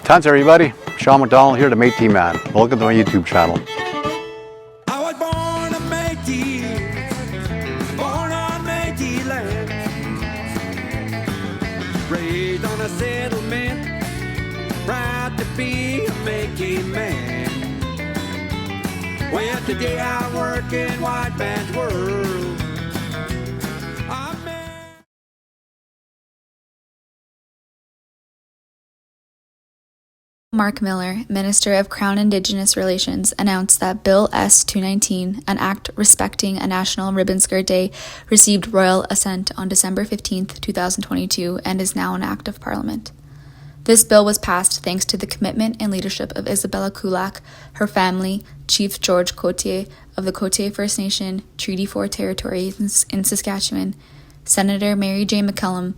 Thanks everybody, Sean McDonald here, the Métis Man. Welcome to my YouTube channel. I was born a Métis, born on Métis land, raised on a settlement, proud to be a Métis man. Well, today I work in white man's world. Mark Miller, Minister of Crown Indigenous Relations, announced that Bill S-219, an act respecting a National Ribbon Skirt Day, received royal assent on December 15, 2022, and is now an act of Parliament. This bill was passed thanks to the commitment and leadership of Isabella Kulak, her family, Chief George Cotier of the Cotier First Nation, Treaty 4 territory in Saskatchewan, Senator Mary J. McCallum,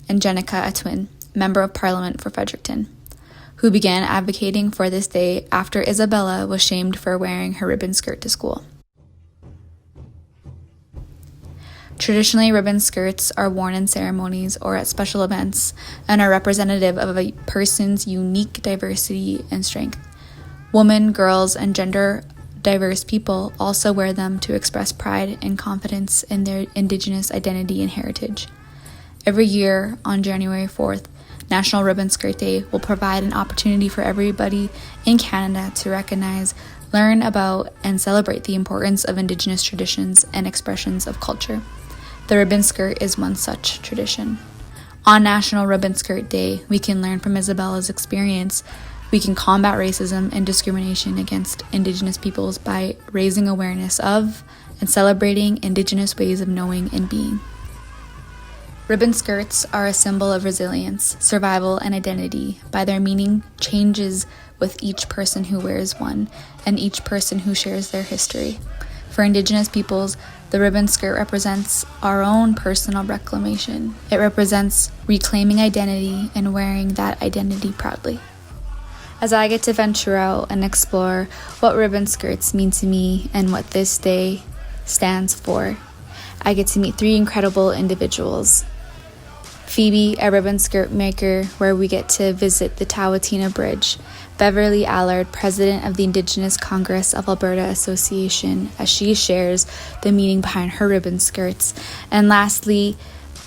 and Jenica Atwin, Member of Parliament for Fredericton, who began advocating for this day after Isabella was shamed for wearing her ribbon skirt to school. Traditionally, ribbon skirts are worn in ceremonies or at special events and are representative of a person's unique diversity and strength. Women, girls, and gender diverse people also wear them to express pride and confidence in their Indigenous identity and heritage. Every year, on January 4th, National Ribbon Skirt Day will provide an opportunity for everybody in Canada to recognize, learn about, and celebrate the importance of Indigenous traditions and expressions of culture. The ribbon skirt is one such tradition. On National Ribbon Skirt Day, we can learn from Isabella's experience. We can combat racism and discrimination against Indigenous peoples by raising awareness of and celebrating Indigenous ways of knowing and being. Ribbon skirts are a symbol of resilience, survival, and identity. By their meaning, changes with each person who wears one and each person who shares their history. For Indigenous peoples, the ribbon skirt represents our own personal reclamation. It represents reclaiming identity and wearing that identity proudly. As I get to venture out and explore what ribbon skirts mean to me and what this day stands for, I get to meet three incredible individuals. Phoebe, a ribbon skirt maker, where we get to visit the Tawatina Bridge. Beverly Allard, president of the Indigenous Congress of Alberta Association, as she shares the meaning behind her ribbon skirts. And lastly,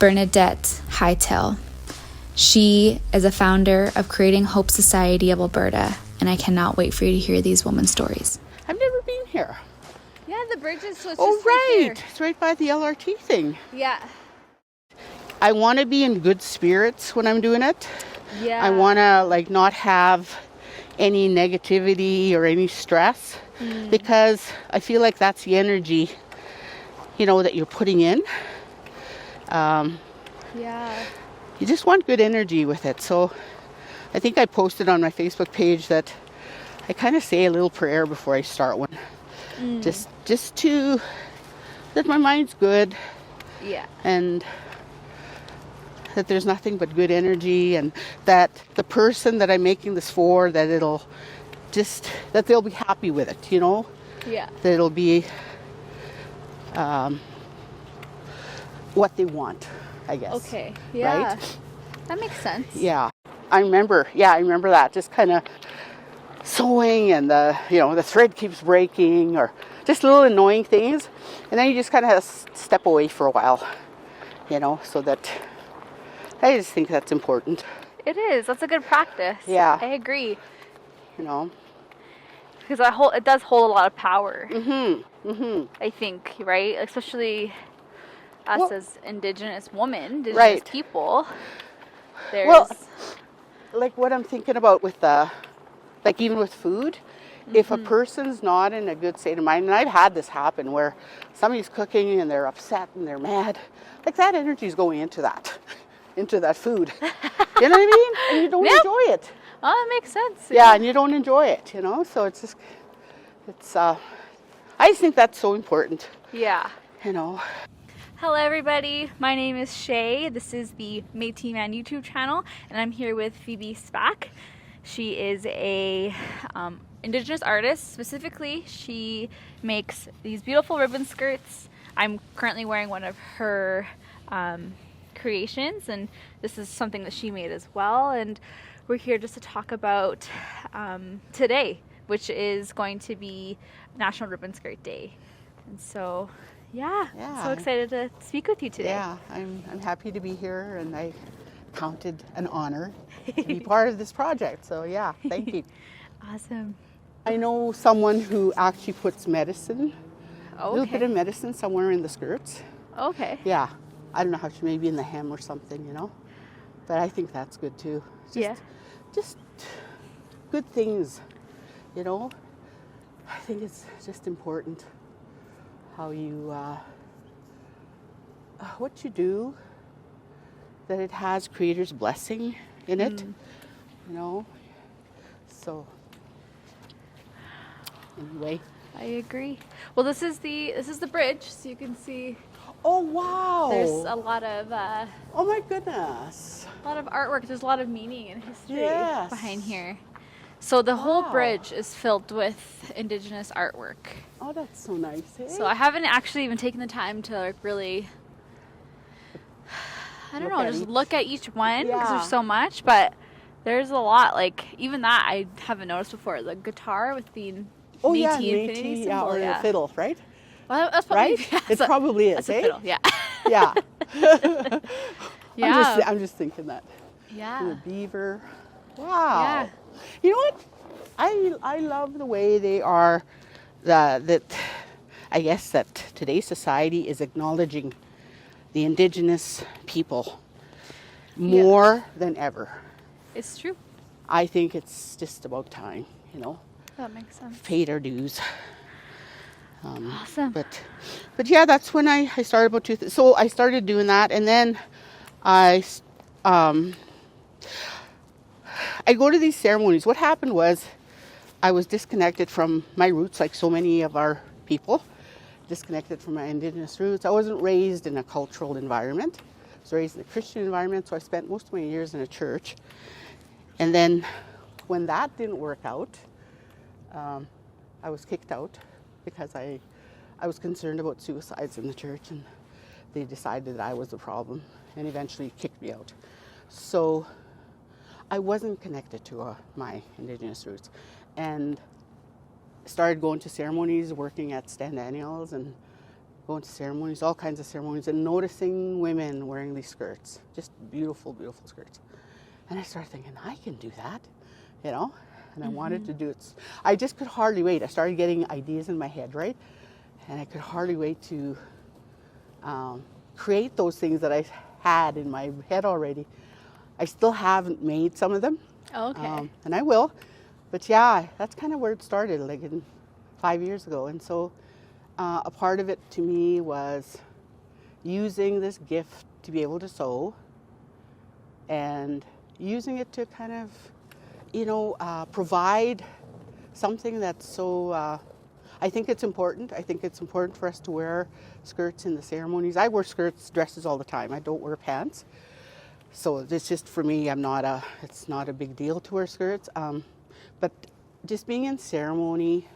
Bernadette Iahtail. She is a founder of Creating Hope Society of Alberta, and I cannot wait for you to hear these women's stories. I've never been here. Yeah, the bridge is so it's Oh, just right here. It's right by the LRT thing. Yeah. I want to be in good spirits when I'm doing it. Yeah. I want to not have any negativity or any stress because I feel like that's the energy, that you're putting in. Yeah. You just want good energy with it. So I think I posted on my Facebook page that I kind of say a little prayer before I start one. Just to that my mind's good. Yeah. And that there's nothing but good energy, and that the person that I'm making this for, that that they'll be happy with it, Yeah. that it'll be what they want, I guess. Okay. Yeah. Right? That makes sense. Yeah. I remember that, just kind of sewing and the thread keeps breaking or just little annoying things, and then you just kind of have to step away for a while, so that I just think that's important. It is. That's a good practice. Yeah. I agree. Because it does hold a lot of power. Mm-hmm. I think, right? Especially us as Indigenous women, right. people. There's what I'm thinking about with even with food, if a person's not in a good state of mind, and I've had this happen where somebody's cooking and they're upset and they're mad, that energy's going into that food. You know what I mean? And you don't enjoy it. Oh, that makes sense. Yeah, and you don't enjoy it, so I just think that's so important. Yeah. Hello everybody, my name is Shay. This is the Métis Man YouTube channel, and I'm here with Phoebe Spack. She is a Indigenous artist. Specifically, she makes these beautiful ribbon skirts. I'm currently wearing one of her creations, and this is something that she made as well. And we're here just to talk about today, which is going to be National Ribbon Skirt Day. And so, yeah, I'm so excited to speak with you today. Yeah, I'm happy to be here, and I counted an honor to be part of this project. So yeah, thank you. Awesome. I know someone who actually puts medicine, Oh, a little bit of medicine somewhere in the skirts. Okay. Yeah, I don't know how she may be in the hem or something, you know, but I think that's good too. Just good things, you know. I think it's just important how you, what you do, that it has Creator's blessing in it, you know. So, anyway. I agree. Well, this is the bridge, so you can see. Oh wow! There's a lot of. Oh my goodness! A lot of artwork. There's a lot of meaning and history Yes. behind here. So the whole bridge is filled with Indigenous artwork. Oh, that's so nice. Eh? So I haven't actually even taken the time to like really, I don't know, just look at each one because there's so much. But there's a lot. Like even that I haven't noticed before. The guitar with the Métis infinity symbol, or the fiddle, right? Well, that's probably, right? It probably is, that's a fiddle, yeah. Yeah. Yeah. I'm just thinking that. Yeah. And the beaver. Wow. Yeah. You know what? I love the way they are. That I guess that today's society is acknowledging the Indigenous people more than ever. It's true. I think it's just about time, you know. That makes sense. Paid our dues. Awesome. But yeah, that's when I started about so I started doing that, and then I go to these ceremonies. What happened was I was disconnected from my roots, like so many of our people, disconnected from my Indigenous roots. I wasn't raised in a cultural environment. I was raised in a Christian environment, so I spent most of my years in a church. And then when that didn't work out, I was kicked out because I was concerned about suicides in the church, and they decided that I was the problem and eventually kicked me out. So I wasn't connected to my Indigenous roots, and started going to ceremonies, working at stand annuals and going to ceremonies, all kinds of ceremonies, and noticing women wearing these skirts, just beautiful, beautiful skirts. And I started thinking, I can do that, you know? And I wanted to do it. I just could hardly wait. I started getting ideas in my head, right? And I could hardly wait to create those things that I had in my head already. I still haven't made some of them. Okay. And I will. But yeah, that's kind of where it started, like 5 years ago. And so a part of it to me was using this gift to be able to sew, and using it to kind of, you know, provide something that's so, I think it's important. I think it's important for us to wear skirts in the ceremonies. I wear skirts, dresses all the time. I don't wear pants. So it's just, for me, it's not a big deal to wear skirts. But just being in ceremony,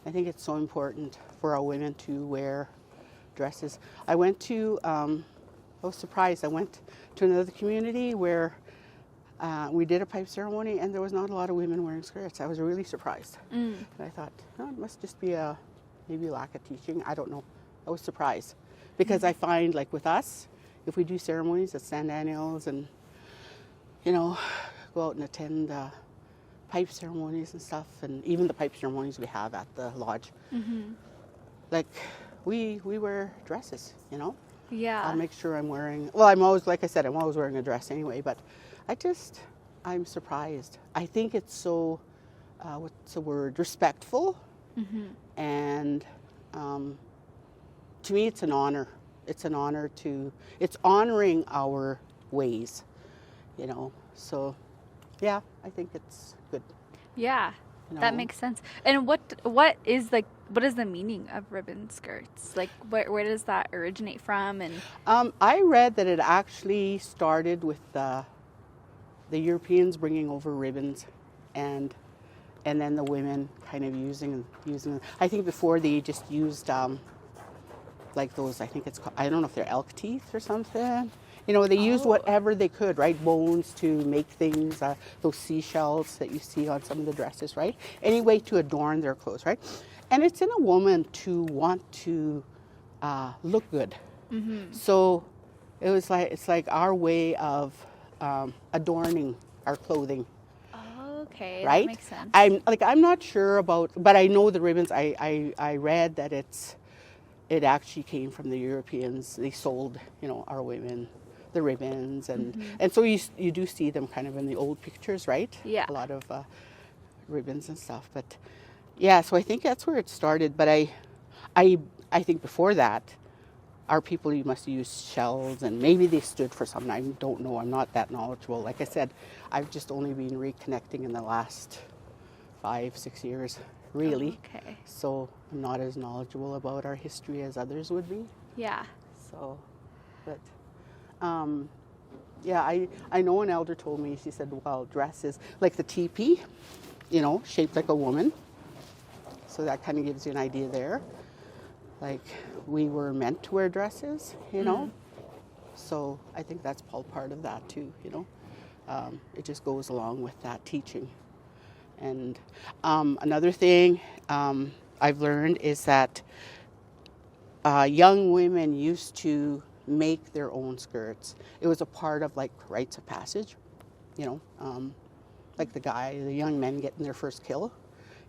I think it's so important for our women to wear dresses. I was surprised. I went to another community where we did a pipe ceremony, and there was not a lot of women wearing skirts. I was really surprised. And I thought, oh, it must just be maybe lack of teaching. I don't know. I was surprised. Because I find, like with us, if we do ceremonies at stand annuals and, you know, go out and attend pipe ceremonies and stuff, and even the pipe ceremonies we have at the lodge, like we wear dresses, you know? Yeah. I'll make sure I'm wearing, well, I'm always, like I said, I'm always wearing a dress anyway, but I'm surprised. I think it's so, what's the word, respectful. And to me, it's an honor. It's an honor it's honoring our ways, you know. So, yeah, I think it's good. Yeah, you know? that makes sense. And what is the meaning of ribbon skirts? Like, where does that originate from? And I read that it actually started with the Europeans bringing over ribbons, and then the women kind of using. I think before they just used like those. I think it's called, I don't know if they're elk teeth or something. You know, they used whatever they could, right? Bones to make things, those seashells that you see on some of the dresses, right? Any way to adorn their clothes, right? And it's in a woman to want to look good. So it's like our way of adorning our clothing. Okay, right? that makes sense. I'm not sure about, but I know the ribbons. I read that it actually came from the Europeans. They sold, you know, our women the ribbons, and so you do see them kind of in the old pictures, right? Yeah. A lot of ribbons and stuff. But yeah, so I think that's where it started. But I think before that, our people must have used shells, and maybe they stood for something. I don't know. I'm not that knowledgeable. Like I said, I've just only been reconnecting in the last 5-6 years, really. Okay. So I'm not as knowledgeable about our history as others would be. Yeah. So, but yeah, I know an elder told me, she said, well, dresses like the teepee, you know, shaped like a woman. So that kind of gives you an idea there. Like we were meant to wear dresses, you know. So I think that's all part of that too, you know. It just goes along with that teaching. And another thing I've learned is that young women used to make their own skirts. It was a part of like rites of passage, you know, like the young men getting their first kill,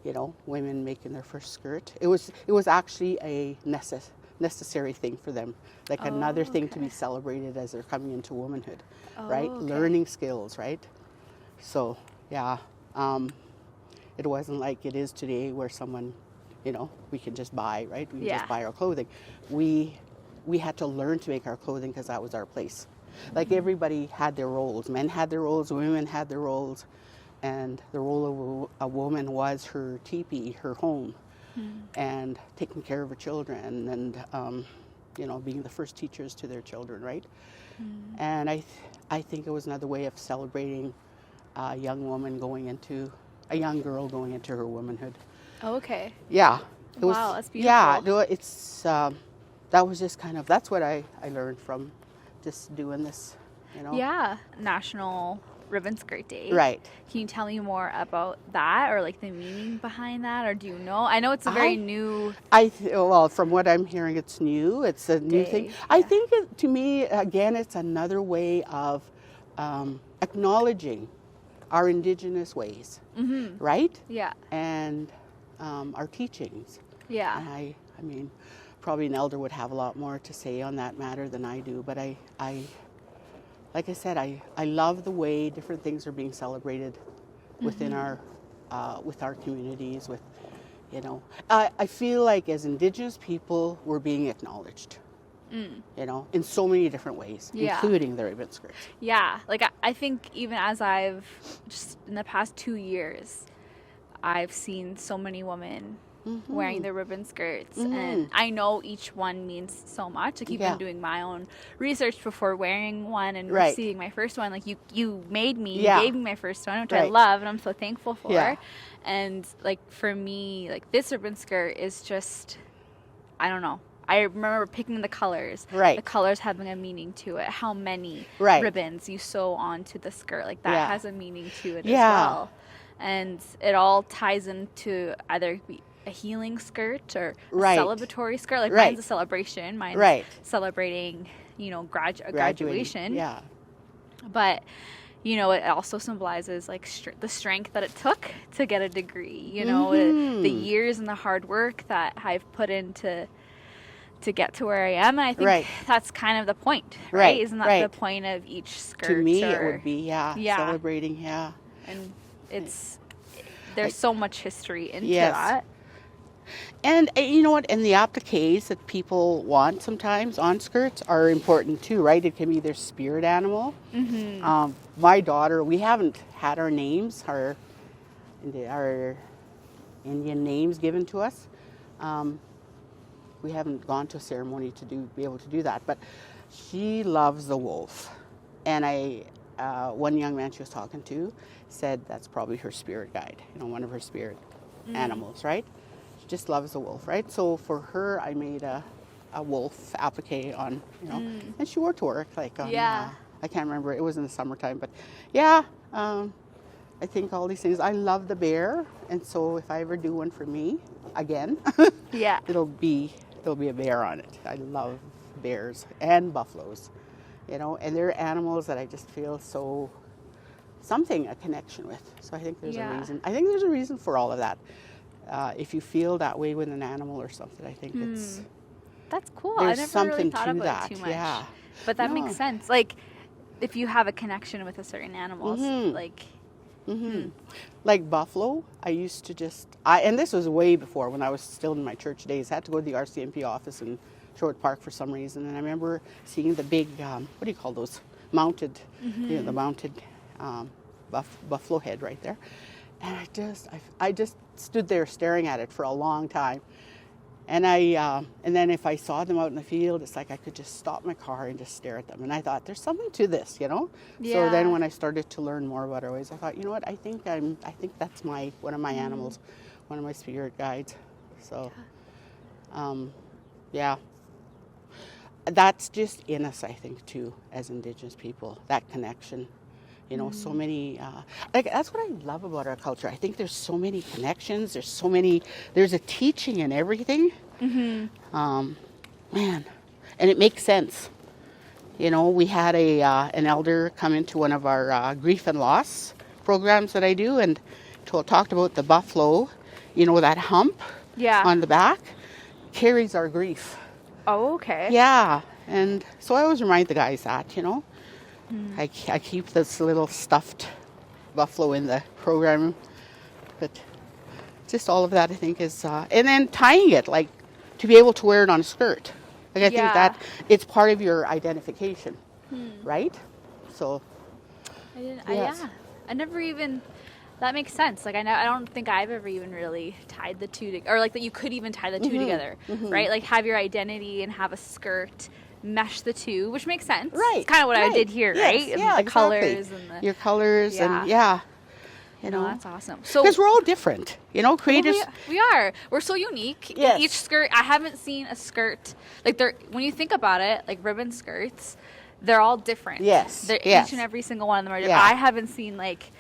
you know, women making their first skirt. It was actually a necessary thing for them, like another thing to be celebrated as they're coming into womanhood, right? Learning skills, right? So yeah, it wasn't like it is today where someone, you know, we can just buy, right? We can just buy our clothing. We had to learn to make our clothing because that was our place. Like everybody had their roles. Men had their roles, women had their roles, and the role of a woman was her teepee, her home, and taking care of her children, and you know, being the first teachers to their children, right? And I think it was another way of celebrating a young woman a young girl going into her womanhood. Oh, okay. Yeah. Wow, that's beautiful. Yeah, it's that was just kind of, that's what I learned from just doing this, you know. Yeah, National Ribbon Skirt Day. Right. Can you tell me more about that, or like the meaning behind that, or do you know? I know it's a very new. Well, from what I'm hearing, it's new. It's a new thing. Yeah. I think to me, again, it's another way of acknowledging our Indigenous ways, right? Yeah. And our teachings. Yeah. And I mean, probably an elder would have a lot more to say on that matter than I do, but I like I said, I love the way different things are being celebrated within our with our communities. With, you know, I feel like as Indigenous people, we're being acknowledged. You know, in so many different ways, including the ribbon skirts. Yeah, like I think even as I've just in the past 2 years, I've seen so many women wearing the ribbon skirts, and I know each one means so much. Like even doing my own research before wearing one and receiving my first one, like you made me, you gave me my first one, which I love and I'm so thankful for. And like for me, like this ribbon skirt is just, I don't know. I remember picking the colors. Right. The colors having a meaning to it. How many ribbons you sew onto the skirt. like that has a meaning to it as well. And it all ties into either a healing skirt or a celebratory skirt. Like mine's a celebration. Mine's celebrating, you know, graduation. Yeah. But, you know, it also symbolizes like the strength that it took to get a degree. You know, the years and the hard work that I've put into to get to where I am, and I think that's kind of the point, right? Isn't that the point of each skirt? To me, it would be celebrating, and it's there's so much history into that. And you know what? And the appliques that people want sometimes on skirts are important too, right? It can be their spirit animal. My daughter, we haven't had our names, our Indian names given to us. We haven't gone to a ceremony to be able to do that, but she loves the wolf. And one young man she was talking to said that's probably her spirit guide, you know, one of her spirit animals, right? She just loves the wolf, right? So for her, I made a a wolf applique on, you know, and she wore it to work, like on, Yeah. I can't remember, it was in the summertime, but yeah, I think all these things. I love the bear, and so if I ever do one for me again, Yeah. there'll be a bear on it. I love bears and buffaloes, you know, and they're animals that I just feel a connection with. So I think there's a reason. I think there's a reason for all of that. If you feel that way with an animal or something, I think That's cool. I there's never something really thought to about that. it too much. Yeah. But that No. makes sense. Like, if you have a connection with a certain animal, like, Like buffalo, I used to and this was way before when I was still in my church days, I had to go to the RCMP office in Sherwood Park for some reason. And I remember seeing the big, what do you call those? Mounted, you know, the mounted buffalo head right there. And I just stood there staring at it for a long time. And and then if I saw them out in the field, it's like I could just stop my car and just stare at them. And I thought, there's something to this, you know? Yeah. So then when I started to learn more about our ways, I thought, you know what, I think that's one of my animals, one of my spirit guides. So, yeah. That's just in us, I think, too, as Indigenous people, that connection. You know, so many, that's what I love about our culture. I think there's so many connections. There's a teaching in everything. Man, and it makes sense. You know, we had an elder come into one of our grief and loss programs that I do and talked about the buffalo, you know, that hump on the back carries our grief. oh, okay. Yeah, and so I always remind the guys that, you know. I keep this little stuffed buffalo in the program, but just all of that I think is, and then tying it, like to be able to wear it on a skirt. Like I think that it's part of your identification, right? So, I never even, that makes sense. Like, I don't think I've ever even really tied the two, or like that you could even tie the two together, right? Like have your identity and have a skirt, mesh the two, which makes sense. Right. It's kind of what I did here, Yes, right? And yeah, the exactly. colors and your colors and you know, that's awesome. So because we're all different, you know, creatives. we are. We're so unique. Yes. Each skirt, I haven't seen a skirt like when you think about it, like ribbon skirts, they're all different. Yes. Each and every single one of them are different. Yeah. I haven't seen like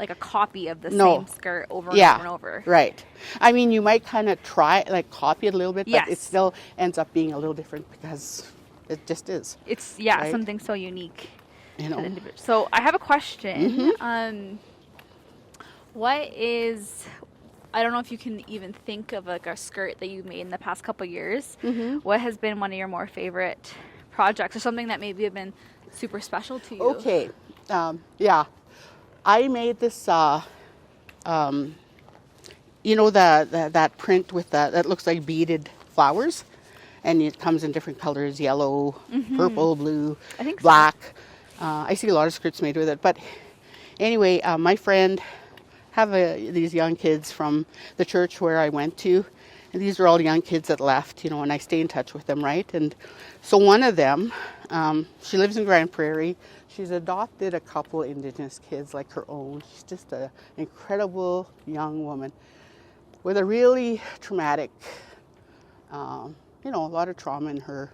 a copy of the same skirt over and over and over. Right. I mean, you might kind of try, like, copy it a little bit, but it Yes. still ends up being a little different because it just is. It's Right? something so unique. You to know. the individual. So I have a question. What is, I don't know if you can even think of like a skirt that you made in the past couple years. What has been one of your more favorite projects or something that maybe have been super special to you? Okay. Yeah. I made this, you know, that print with that looks like beaded flowers, and it comes in different colors: yellow, purple, blue, I think so. black. I see a lot of skirts made with it. But anyway, my friend have these young kids from the church where I went to, and these are all young kids that left, you know, and I stay in touch with them, right? And so one of them, she lives in Grand Prairie. She's adopted a couple Indigenous kids like her own. She's just an incredible young woman with a really traumatic, you know, a lot of trauma in her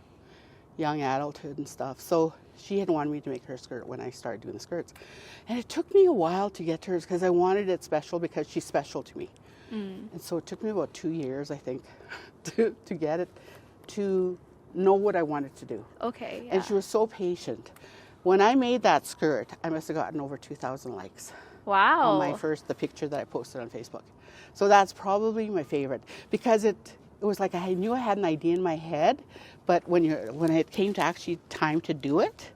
young adulthood and stuff. So she had wanted me to make her skirt when I started doing the skirts. And it took me a while to get to hers because I wanted it special because she's special to me. And so it took me about 2 years, I think, to get it, to know what I wanted to do. Okay. Yeah. And she was so patient. When I made that skirt, I must have gotten over 2,000 likes Wow. on the picture that I posted on Facebook. So that's probably my favorite because it was like I knew I had an idea in my head, but when it came to actually time to do it,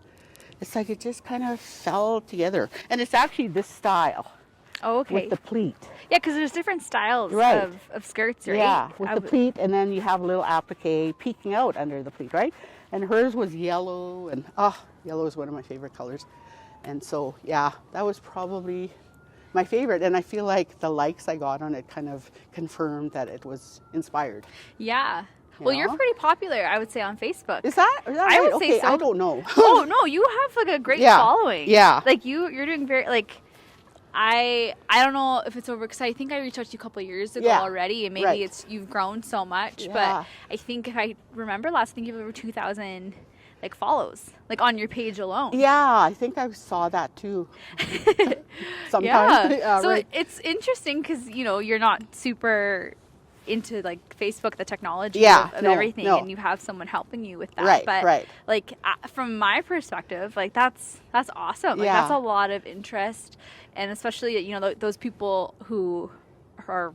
it's like it just kind of fell together. And it's actually this style Oh, okay. with the pleat. Yeah, because there's different styles Right. of skirts, right? Yeah, with the pleat, and then you have a little applique peeking out under the pleat, right? And hers was yellow, and yellow is one of my favorite colors. And so, yeah, that was probably my favorite. And I feel like the likes I got on it kind of confirmed that it was inspired. Yeah. Well, you're know? pretty popular, I would say, on Facebook. Is that right? I would say Okay, so. I don't know. Oh, no, you have like a great Yeah. following. Yeah. Like you're doing very, like, I don't know if it's over because I think I reached out to you a couple of years ago Yeah. already, and maybe Right. it's you've grown so much. Yeah. But I think if I remember last, I think you have over 2,000 like follows like on your page alone. Yeah, I think I saw that too. Sometimes. Yeah. So right. it's interesting because you're not super into like Facebook, the technology Yeah, of no, everything, no. and you have someone helping you with that. Right, but right. like from my perspective, like that's awesome. Like Yeah. that's a lot of interest, and especially those people who are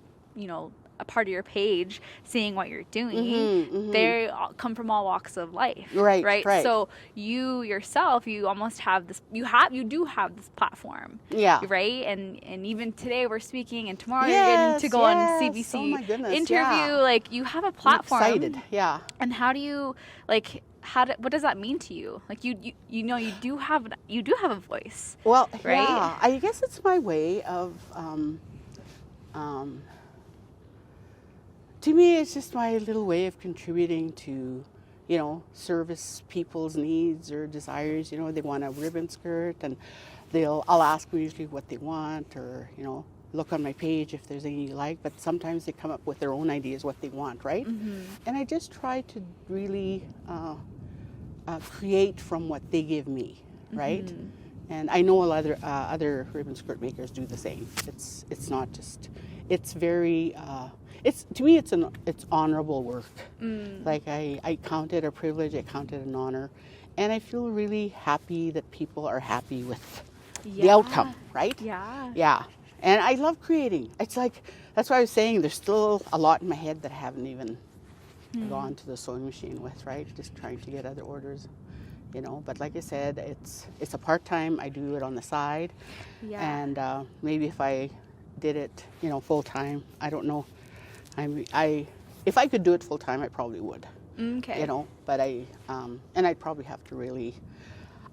a part of your page, seeing what you're doing, they all come from all walks of life. Right, right. So you yourself, you almost have this. You do have this platform. Yeah. Right. And even today we're speaking, and tomorrow Yes, you're getting to go on yes. CBC Oh my goodness, interview. yeah. Like you have a platform. I'm excited. Yeah. And how do you what does that mean to you? Like you do have a voice. Well, Right? yeah. I guess it's my way of. To me, it's just my little way of contributing to, service people's needs or desires. They want a ribbon skirt, and I'll ask them usually what they want, or look on my page if there's any you like. But sometimes they come up with their own ideas what they want, right? Mm-hmm. And I just try to really create from what they give me, right? Mm-hmm. And I know a lot of other ribbon skirt makers do the same. It's not just. It's very. To me, it's honorable work. Like I count it a privilege, I count it an honor, and I feel really happy that people are happy with the outcome, right? Yeah. Yeah, and I love creating. It's like that's why I was saying there's still a lot in my head that I haven't even gone to the sewing machine with, right? Just trying to get other orders, But like I said, it's a part-time. I do it on the side, and maybe if I did it, full-time, I don't know. If I could do it full time, I probably would. Okay. But and I'd probably have to really.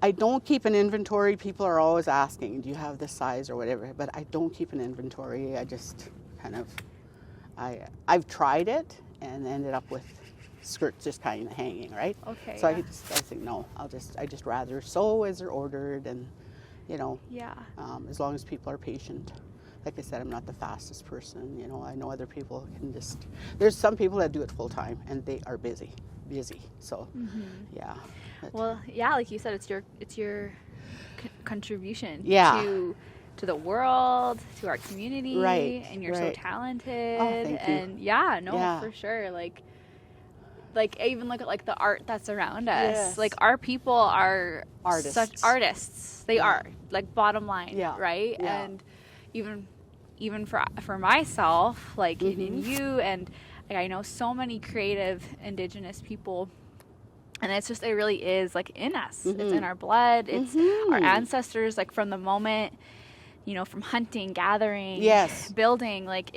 I don't keep an inventory. People are always asking, "Do you have this size or whatever?" But I don't keep an inventory. I just kind of, I've tried it and ended up with skirts just kind of hanging, right? Okay. So I think no, I just rather sew as they're ordered, and Yeah. as long as people are patient. Like I said, I'm not the fastest person. I know other people can just. There's some people that do it full time, and they are busy. So, yeah. But, Well, yeah, like you said, it's your contribution Yeah. to the world, to our community, Right, and you're so right. talented. Oh, thank you. And yeah, no, Yeah. for sure. Like even look at like the art that's around us. Yes. Like our people are Artists. such artists. They Yeah. are like bottom line, Yeah, right? yeah. And even for myself, like in you, and like, I know so many creative Indigenous people, and it really is like in us. It's in our blood. It's our ancestors, like from the moment, from hunting, gathering, Yes. building, like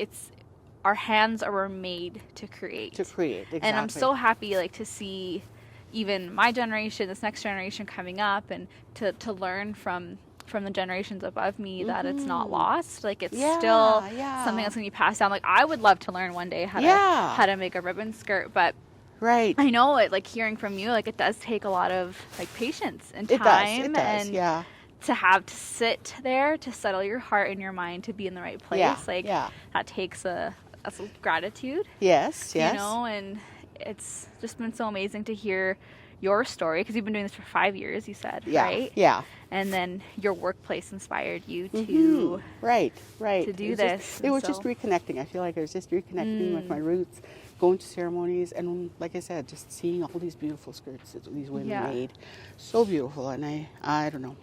our hands were made to create. exactly. And I'm so happy like to see even my generation, this next generation coming up, and to learn from the generations above me that it's not lost. Like it's still something that's going to be passed down. Like I would love to learn one day how to make a ribbon skirt, but Right. I know it, like hearing from you, like it does take a lot of like patience and It time does. and Yeah. to sit there, to settle your heart and your mind to be in the right place. Yeah, Like yeah. that takes that's gratitude. Yes. Yes. And it's just been so amazing to hear your story, because you've been doing this for 5 years, you said, Yeah. right? Yeah. And then your workplace inspired you to Right. to do this. It was And just so- reconnecting. I feel like I was just reconnecting with my roots, going to ceremonies, and like I said, just seeing all these beautiful skirts that these women Yeah. made. So beautiful. And I don't know.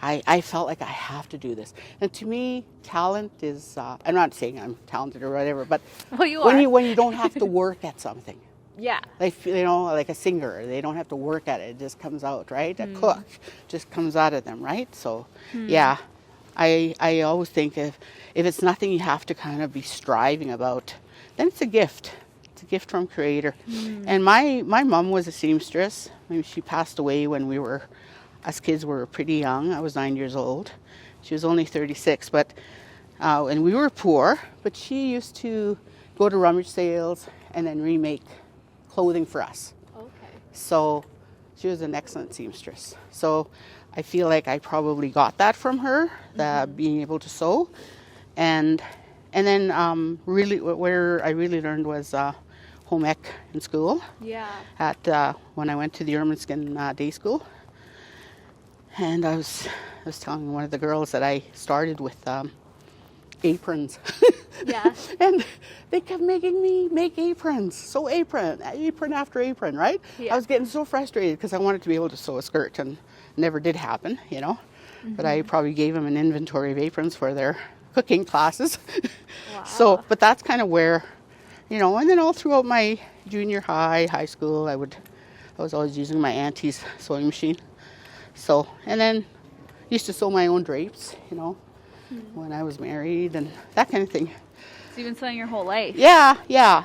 I felt like I have to do this. And to me, talent is, I'm not saying I'm talented or whatever, but Well, you when are. when you don't have to work at something. Yeah. Like, like a singer, they don't have to work at it. It just comes out, right? A cook just comes out of them, right? So, yeah, I always think if it's nothing you have to kind of be striving about, then it's a gift. It's a gift from Creator. And my mom was a seamstress. I mean, she passed away when us kids were pretty young. I was 9 years old. She was only 36, and we were poor, but she used to go to rummage sales and then remake clothing for us. Okay. So she was an excellent seamstress. So I feel like I probably got that from her, the being able to sew. And then really where I really learned was home ec in school. Yeah. At when I went to the Ermineskin day school. And I was telling one of the girls that I started with aprons. Yeah. And they kept making me make aprons. Sew apron after apron, right? Yeah. I was getting so frustrated because I wanted to be able to sew a skirt, and never did happen, you know. But I probably gave them an inventory of aprons for their cooking classes. Wow. So, but that's kind of where, you know, and then all throughout my junior high school, I was always using my auntie's sewing machine. So, and then used to sew my own drapes, you know, when I was married and that kind of thing. So you've been sewing your whole life. Yeah.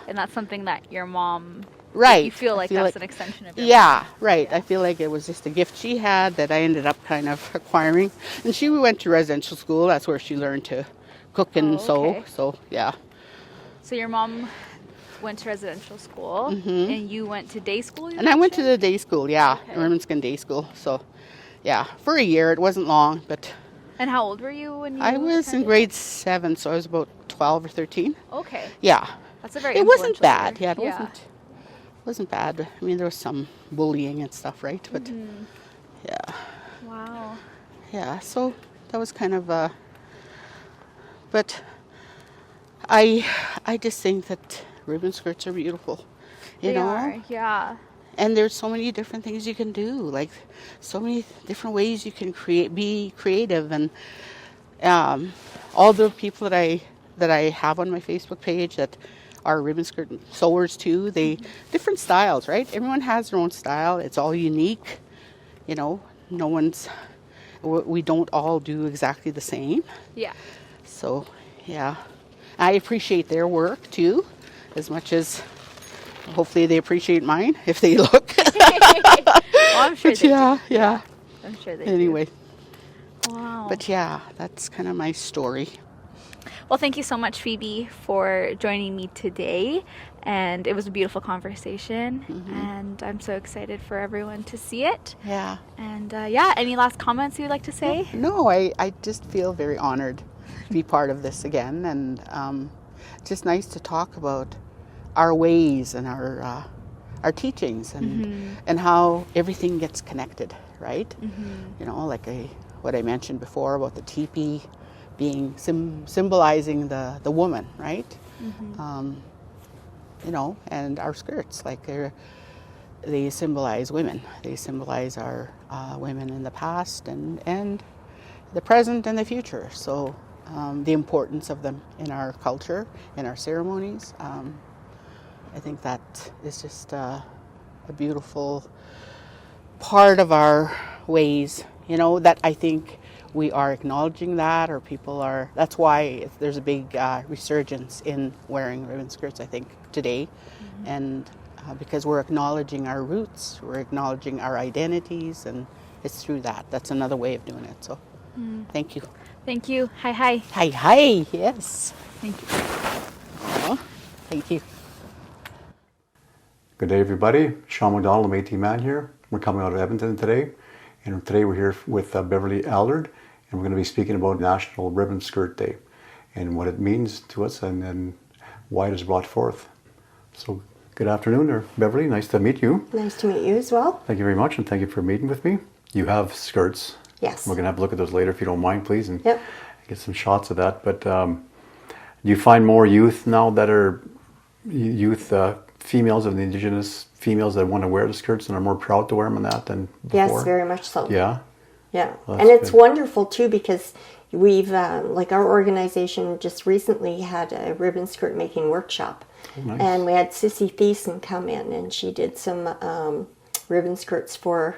And that's something that your mom, Right. you feel like I feel that's like- an extension of your Yeah, right. I feel like it was just a gift she had that I ended up kind of acquiring. And she went to residential school. That's where she learned to cook and Oh, sew. okay. So, yeah. So your mom went to residential school and you went to day school? And I went to the day school, yeah, Okay. Ermineskin day school. So, yeah, for a year. It wasn't long, but And how old were you when you I was in attended? grade 7, so I was about 12 or 13. Okay. Yeah. That's a very It wasn't influential bad. year. Yeah, it wasn't bad. I mean, there was some bullying and stuff, right? But yeah. Wow. Yeah, so that was kind of but I just think that ribbon skirts are beautiful. You They know? are, yeah. And there's so many different things you can do, like so many different ways you can be creative, and all the people that I have on my Facebook page that are ribbon skirt sewers too, they different styles, right? Everyone has their own style. It's all unique, you know. We don't all do exactly the same. Yeah. So, yeah, I appreciate their work too, as much as hopefully they appreciate mine if they look. Well, I'm sure But they yeah. do. I'm sure they Anyway, do. Wow. but yeah, that's kind of my story. Well, thank you so much, Phoebe, for joining me today. And it was a beautiful conversation. And I'm so excited for everyone to see it. Yeah. And yeah, any last comments you'd like to say? No, I just feel very honored to be part of this again, and just nice to talk about our ways and our teachings, and how everything gets connected, right? You know, like what I mentioned before about the teepee being symbolizing the woman, right? You know, and our skirts, like they symbolize women. They symbolize our women in the past and the present and the future. So the importance of them in our culture, in our ceremonies. I think that is just a beautiful part of our ways, you know, that I think we are acknowledging that, or people are, that's why there's a big resurgence in wearing ribbon skirts, I think, today. And because we're acknowledging our roots, we're acknowledging our identities, and it's through that. That's another way of doing it. So thank you. Thank you. Hi. Hi, yes. Thank you. Aw, thank you. Good day, everybody. Sean McDonald, the Métis man here. We're coming out of Edmonton today, and today we're here with Beverly Allard, and we're going to be speaking about National Ribbon Skirt Day and what it means to us, and why it is brought forth. So, good afternoon, Beverly. Nice to meet you. Nice to meet you as well. Thank you very much, and thank you for meeting with me. You have skirts. Yes. We're going to have a look at those later, if you don't mind, please, and Yep. get some shots of that. But do you find more youth now that are females of the Indigenous females that want to wear the skirts and are more proud to wear them and that than before? Yes, very much so. Yeah. Yeah. Well, And that's it's good. wonderful too, because we've, like our organization just recently had a ribbon skirt making workshop. Oh, nice. And we had Sissy Thiessen come in, and she did some ribbon skirts for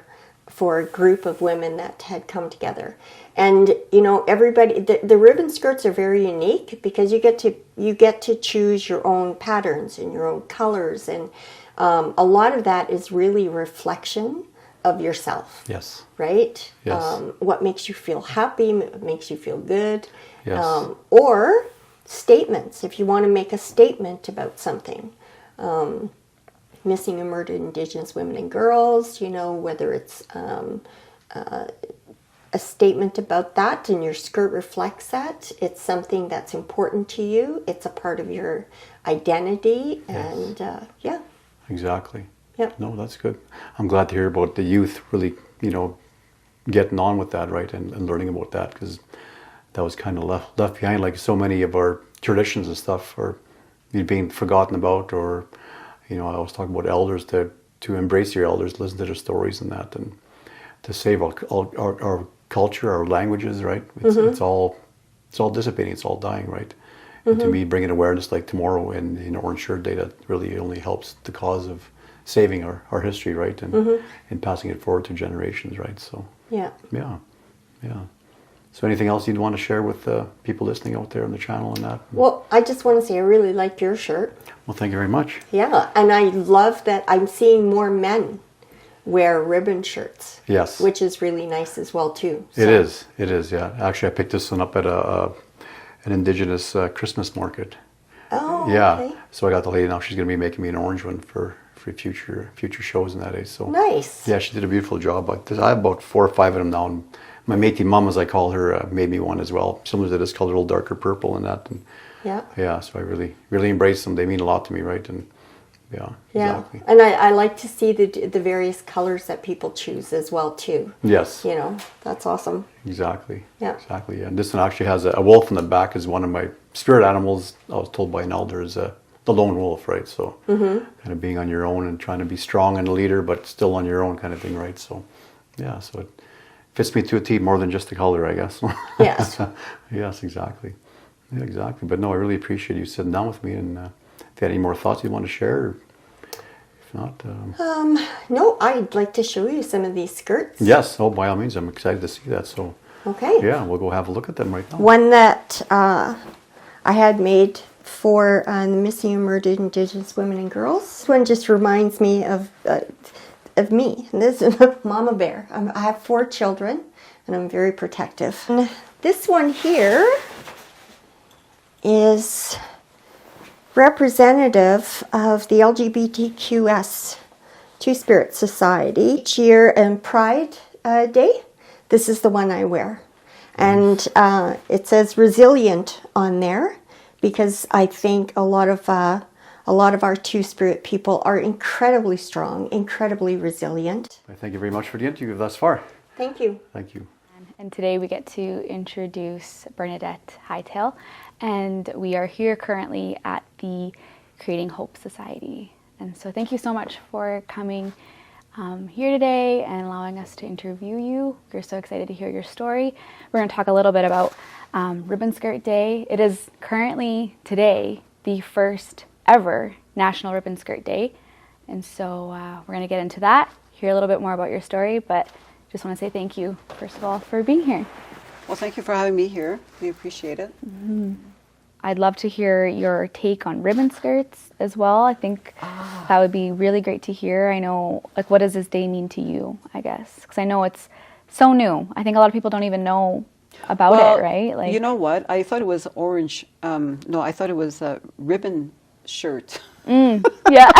a group of women that had come together. And you know, everybody, the ribbon skirts are very unique because you get to choose your own patterns and your own colors, and a lot of that is really reflection of yourself. Yes. Right? Yes. What makes you feel happy, what makes you feel good. Yes. Or statements, if you want to make a statement about something. Missing and murdered Indigenous women and girls, you know, whether it's a statement about that, and your skirt reflects that. It's something that's important to you. It's a part of your identity, and yeah. Exactly. Yep. No, that's good. I'm glad to hear about the youth really, getting on with that, right, and learning about that, because that was kind of left behind. Like so many of our traditions and stuff are being forgotten about, or, I always talk about elders to embrace your elders, listen to their stories and that, and to save our culture, our languages, right? It's all dissipating, it's all dying, right? And to me, bringing awareness like tomorrow in Orange Shirt Day, that really only helps the cause of saving our history, right? And passing it forward to generations, right? So Yeah. So anything else you'd want to share with people listening out there on the channel and that? Well, I just want to say I really liked your shirt. Well, thank you very much. Yeah, and I love that I'm seeing more men wear ribbon shirts. Yes. Which is really nice as well, too. It is, yeah. Actually, I picked this one up at an Indigenous Christmas market. Oh, yeah. okay. So I got the lady now. She's going to be making me an orange one for future shows and that. So Nice. yeah, she did a beautiful job. I have about 4 or 5 of them now. And my Métis mum, as I call her, made me one as well. Similar to this color, a little darker purple and that. And Yeah. so I really embrace them. They mean a lot to me, right? And yeah. Exactly. And I like to see the various colors that people choose as well, too. Yes. That's awesome. Exactly. Yeah. Exactly. Yeah. And this one actually has a wolf in the back. Is one of my spirit animals. I was told by an elder is the lone wolf, right? So kind of being on your own and trying to be strong and a leader, but still on your own kind of thing, right? So yeah. So it fits me to a T more than just the color, I guess. Yes. Yes. Exactly. Yeah. Exactly. But no, I really appreciate you sitting down with me. And if you had any more thoughts you want to share, or if not. No, I'd like to show you some of these skirts. Yes. Oh, by all means, I'm excited to see that. So. Okay. Yeah, we'll go have a look at them right now. One that I had made for the missing and murdered Indigenous women and girls. This one just reminds me of me. This is Mama Bear. I have 4 children, and I'm very protective. And this one here is representative of the LGBTQS Two-Spirit Society. Each year in Pride Day, this is the one I wear. And it says resilient on there, because I think a lot of our Two-Spirit people are incredibly strong, incredibly resilient. I thank you very much for the interview thus far. Thank you. Thank you. And today we get to introduce Bernadette Iahtail, and we are here currently at the Creating Hope Society. And so thank you so much for coming here today and allowing us to interview you. We're so excited to hear your story. We're going to talk a little bit about Ribbon Skirt Day. It is currently today the first ever National Ribbon Skirt Day. And so we're going to get into that, hear a little bit more about your story, but just want to say thank you, first of all, for being here. Well, thank you for having me here. We appreciate it. I'd love to hear your take on ribbon skirts as well. I think that would be really great to hear. I know, what does this day mean to you, I guess? Because I know it's so new. I think a lot of people don't even know about it, right? You know what? I thought it was orange. No, I thought it was a ribbon shirt. Yeah.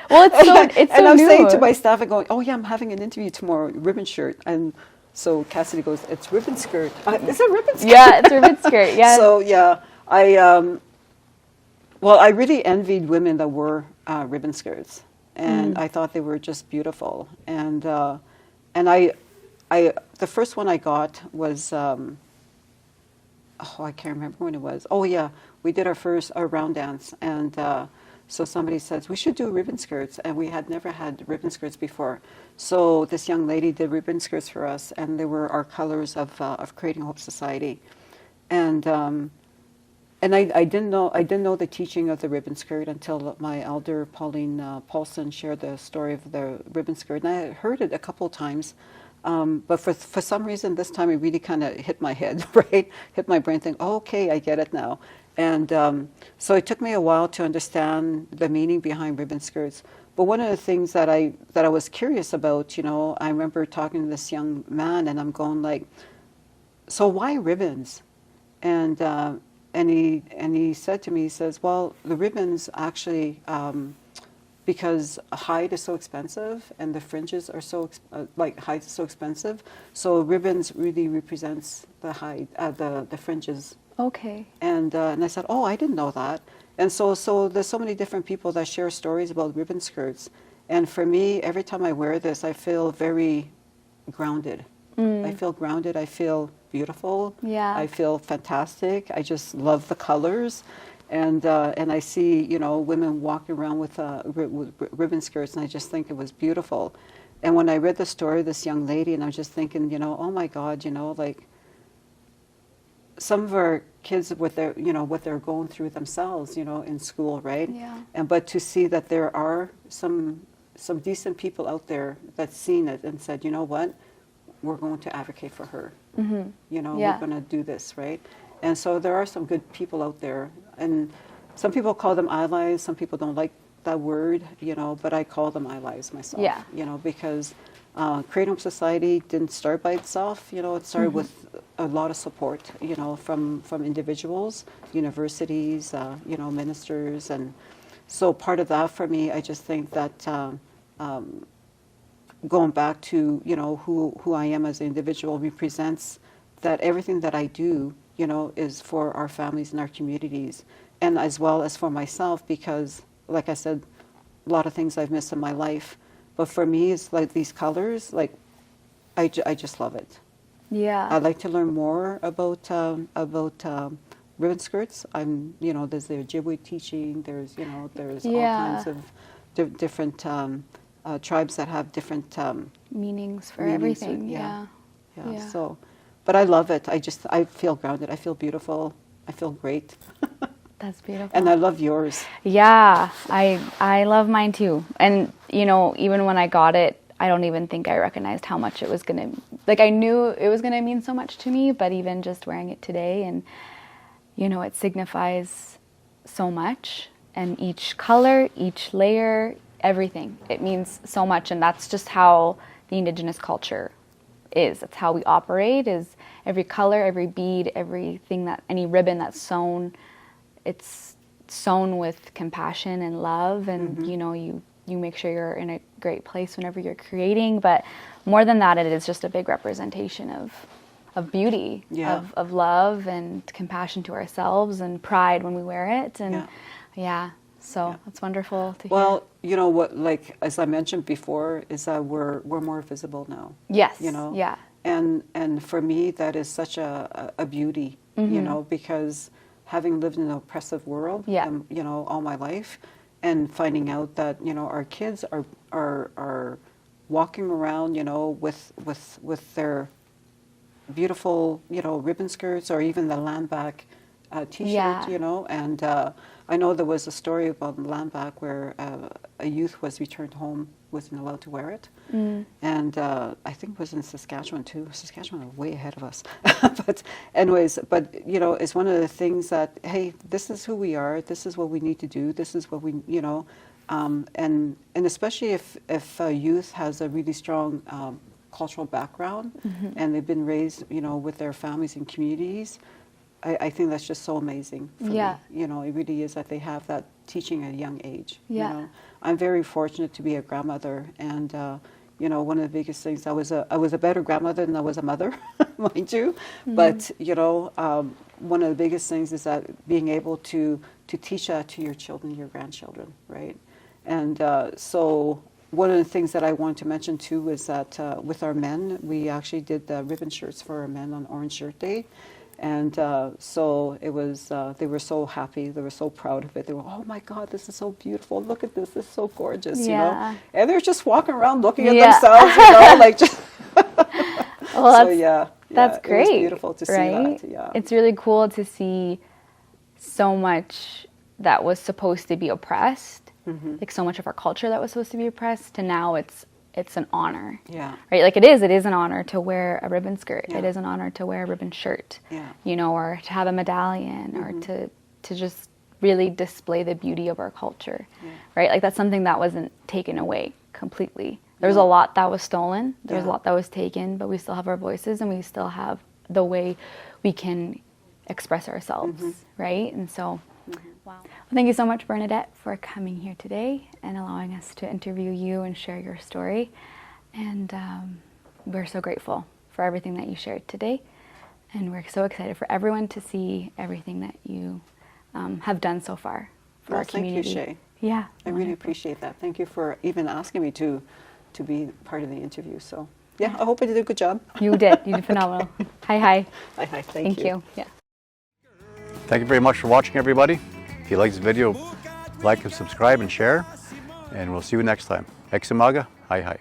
Well, it's so and I'm new. saying to my staff, I'm going, oh yeah, I'm having an interview tomorrow, ribbon shirt. And so Cassidy goes, it's ribbon skirt. Is it ribbon skirt? Yeah, it's ribbon skirt, yeah. So yeah, I really envied women that wore ribbon skirts. And I thought they were just beautiful. And I the first one I got was, I can't remember when it was. Oh yeah, we did our round dance, and so somebody says we should do ribbon skirts, and we had never had ribbon skirts before. So this young lady did ribbon skirts for us, and they were our colors of Creating Hope Society, and I didn't know the teaching of the ribbon skirt until my elder Pauline Paulson shared the story of the ribbon skirt, and I had heard it a couple of times. But for some reason, this time it really kind of hit my head, right? Hit my brain, think, oh, okay, I get it now. And so it took me a while to understand the meaning behind ribbon skirts. But one of the things that I was curious about, I remember talking to this young man, and I'm going like, so why ribbons? And he said to me, he says, well, the ribbons actually because hide is so expensive and the fringes are so like hide is so expensive. So ribbons really represents the hide, the fringes. Okay. And I said, oh, I didn't know that. And so there's so many different people that share stories about ribbon skirts. And for me, every time I wear this, I feel very grounded. I feel grounded. I feel beautiful. Yeah. I feel fantastic. I just love the colors. And I see, you know, women walking around with ribbon skirts, and I just think it was beautiful. And when I read the story of this young lady, and I was just thinking, you know, oh my God, you know, like some of our kids with their, you know, what they're going through themselves, you know, in school, right? Yeah. And but to see that there are some decent people out there that's seen it and said, you know what, we're going to advocate for her. You know, Yeah. we're going to do this, right? And so there are some good people out there. And some people call them allies. Some people don't like that word, you know, but I call them allies myself. Yeah. You know, because Create Home Society didn't start by itself. You know, it started with a lot of support, you know, from individuals, universities, you know, ministers. And so part of that for me, I just think that going back to, you know, who I am as an individual represents that everything that I do, you know, is for our families and our communities, and as well as for myself, because, like I said, a lot of things I've missed in my life. But for me, it's like these colors, like, I just love it. Yeah. I'd like to learn more about ribbon skirts. You know, there's the Ojibwe teaching, there's, you know, there's all kinds of different tribes that have different meanings for meanings, everything. yeah. Yeah. Yeah. So, but I love it. I feel grounded. I feel beautiful. I feel great. That's beautiful. And I love yours. Yeah, I love mine too. And, you know, even when I got it, I don't even think I recognized how much it was going to, like, I knew it was going to mean so much to me, but even just wearing it today, and, you know, it signifies so much. And each color, each layer, everything, it means so much. And that's just how the Indigenous culture is. That's how we operate, is every color, every bead, everything, that any ribbon that's sewn, it's sewn with compassion and love, and you know, you make sure you're in a great place whenever you're creating. But more than that, it is just a big representation of beauty, of love and compassion to ourselves, and pride when we wear it. And so it's wonderful to hear. Well, you know what, like, as I mentioned before, is that we're more visible now. Yes. You know? Yeah. And for me, that is such a beauty, you know, because having lived in an oppressive world, you know, all my life, and finding out that, you know, our kids are walking around, you know, with their beautiful, you know, ribbon skirts, or even the landback T-shirt, you know. And I know there was a story about landback where a youth was returned home, wasn't allowed to wear it. And I think it was in Saskatchewan too. Saskatchewan are way ahead of us. But anyways, you know, it's one of the things that, hey, this is who we are. This is what we need to do. This is what we, you know, and especially if a youth has a really strong cultural background, and they've been raised, you know, with their families and communities, I think that's just so amazing for me. You know, it really is that they have that teaching at a young age. You know? I'm very fortunate to be a grandmother, and you know, one of the biggest things, I was a better grandmother than I was a mother, mind you. But you know, one of the biggest things is that being able to teach that to your children, your grandchildren, right? And so one of the things that I wanted to mention too is that with our men, we actually did the ribbon shirts for our men on Orange Shirt Day. And so it was, they were so happy, they were so proud of it. They were, oh my God, this is so beautiful. Look at this is so gorgeous, you know. And they're just walking around looking at themselves, you know, like just. Well, so that's great. It was beautiful to see that. Yeah. It's really cool to see so much that was supposed to be oppressed, like so much of our culture that was supposed to be oppressed, to now it's an honor. Yeah. Right? Like it is an honor to wear a ribbon skirt. Yeah. It is an honor to wear a ribbon shirt. Yeah. You know, or to have a medallion, or to just really display the beauty of our culture. Yeah. Right? Like that's something that wasn't taken away completely. There was a lot that was stolen. There was a lot that was taken, but we still have our voices, and we still have the way we can express ourselves, right? And so Wow. Well, thank you so much, Bernadette, for coming here today and allowing us to interview you and share your story. And we're so grateful for everything that you shared today. And we're so excited for everyone to see everything that you have done so far for our community. Thank you, Shay. Yeah. I really appreciate that. Thank you for even asking me to be part of the interview. So, yeah, I hope I did a good job. You did. You did phenomenal. Hi, hi. Hi, hi. Thank you. Yeah. Thank you very much for watching, everybody. If you like this video, like and subscribe and share. And we'll see you next time. Exumaga, hi hi.